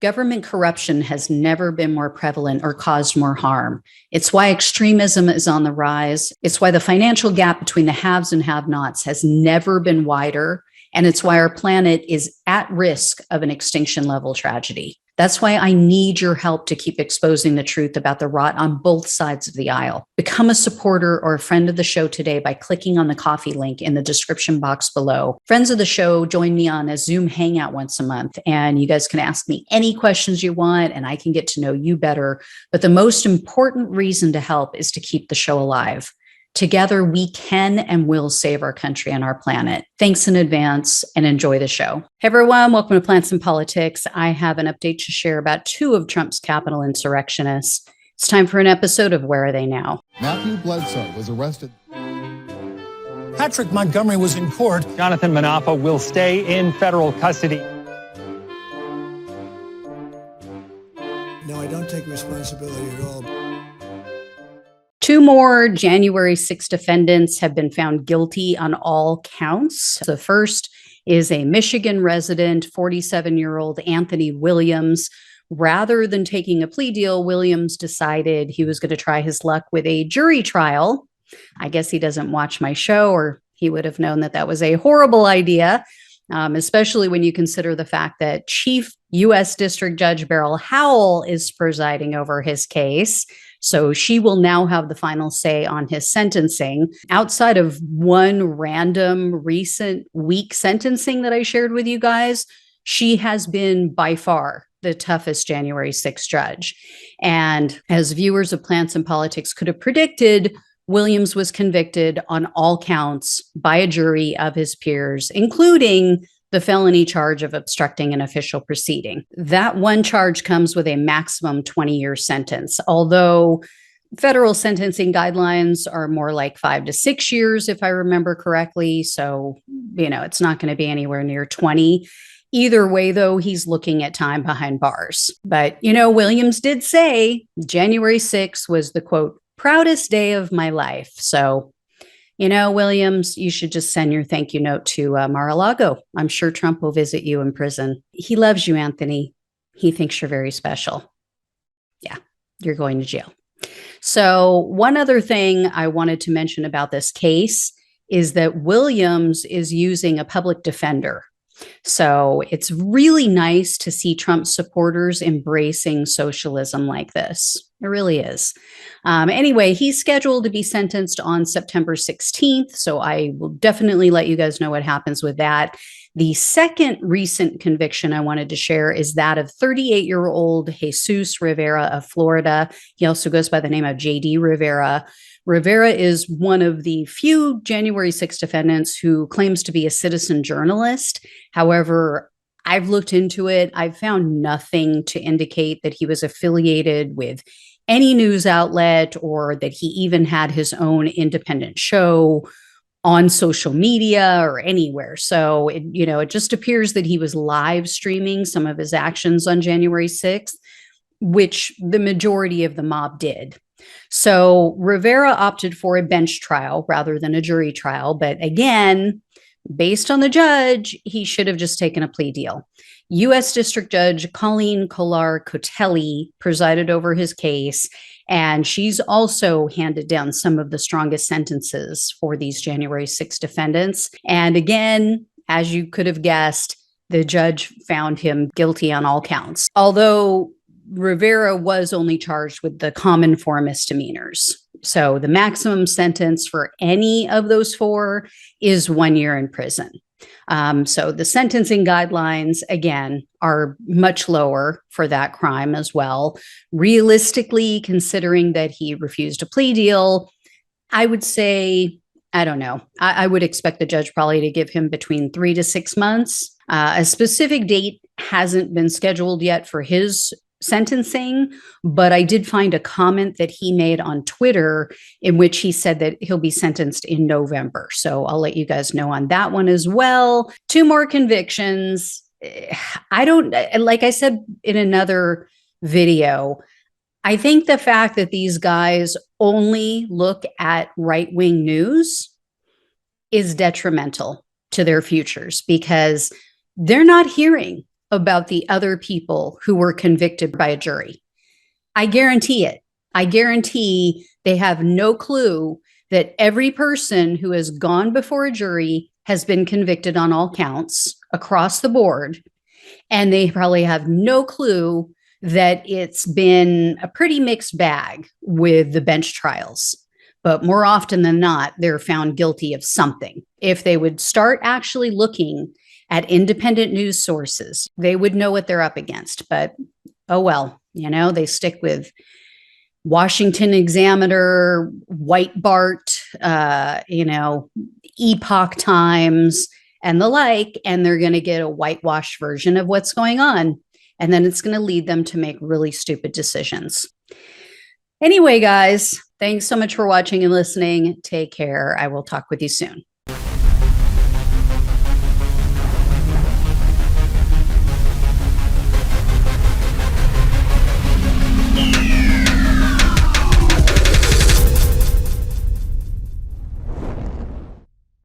Government corruption has never been more prevalent or caused more harm. It's why extremism is on the rise. It's why the financial gap between the haves and have-nots has never been wider. And it's why our planet is at risk of an extinction level tragedy. That's why I need your help to keep exposing the truth about the rot on both sides of the aisle. Become a supporter or a friend of the show today by clicking on the coffee link in the description box below. Friends of the show join me on a Zoom hangout once a month, and you guys can ask me any questions you want, and I can get to know you better. But the most important reason to help is to keep the show alive. Together, we can and will save our country and our planet. Thanks in advance and enjoy the show. Hey everyone, welcome to Plants and Politics. I have an update to share about two of Trump's Capitol insurrectionists. It's time for an episode of Where Are They Now? Matthew Bledsoe was arrested. Patrick Montgomery was in court. Jonathan Manapa will stay in federal custody. No, I don't take responsibility at all. Two more January 6 defendants have been found guilty on all counts. The first is a Michigan resident, 47-year-old Anthony Williams. Rather than taking a plea deal, Williams decided he was going to try his luck with a jury trial. I guess he doesn't watch my show, or he would have known that that was a horrible idea, especially when you consider the fact that Chief U.S. District Judge Beryl Howell is presiding over his case. So she will now have the final say on his sentencing. Outside of one random recent week sentencing that I shared with you guys, she has been by far the toughest January 6th judge. And as viewers of Plants and Politics could have predicted, Williams was convicted on all counts by a jury of his peers, including the felony charge of obstructing an official proceeding. That one charge comes with a maximum 20-year sentence, although federal sentencing guidelines are more like 5 to 6 years, if I remember correctly. So, it's not going to be anywhere near 20. Either way, though, he's looking at time behind bars. But, Williams did say January 6th was the, quote, proudest day of my life. So, Williams, you should just send your thank you note to Mar-a-Lago. I'm sure Trump will visit you in prison. He loves you, Anthony. He thinks you're very special. Yeah, you're going to jail. So one other thing I wanted to mention about this case is that Williams is using a public defender. So it's really nice to see Trump supporters embracing socialism like this. It really is. Anyway, he's scheduled to be sentenced on September 16th. So I will definitely let you guys know what happens with that. The second recent conviction I wanted to share is that of 38-year-old Jesus Rivera of Florida. He also goes by the name of J.D. Rivera. Rivera is one of the few January 6 defendants who claims to be a citizen journalist. However, I've looked into it. I've found nothing to indicate that he was affiliated with any news outlet or that he even had his own independent show on social media or anywhere. So, it just appears that he was live streaming some of his actions on January 6th, which the majority of the mob did. So Rivera opted for a bench trial rather than a jury trial. But again, based on the judge, he should have just taken a plea deal. U.S. District Judge Colleen Kolar-Cotelli presided over his case, and she's also handed down some of the strongest sentences for these January 6 defendants. And again, as you could have guessed, the judge found him guilty on all counts. Although Rivera was only charged with the common four misdemeanors. So the maximum sentence for any of those four is 1 year in prison. So the sentencing guidelines, again, are much lower for that crime as well. Realistically, considering that he refused a plea deal, I would say, I don't know. I would expect the judge probably to give him between 3 to 6 months. A specific date hasn't been scheduled yet for his sentencing, but I did find a comment that he made on Twitter in which he said that he'll be sentenced in November. So I'll let you guys know on that one as well. Two more convictions. Like I said in another video, I think the fact that these guys only look at right-wing news is detrimental to their futures because they're not hearing about the other people who were convicted by a jury. I guarantee it. I guarantee they have no clue that every person who has gone before a jury has been convicted on all counts across the board. And they probably have no clue that it's been a pretty mixed bag with the bench trials. But more often than not, they're found guilty of something. If they would start actually looking at independent news sources, they would know what they're up against. But oh well, they stick with Washington Examiner, Breitbart, Epoch Times, and the like, and they're going to get a whitewashed version of what's going on. And then it's going to lead them to make really stupid decisions. Anyway, guys, thanks so much for watching and listening. Take care. I will talk with you soon.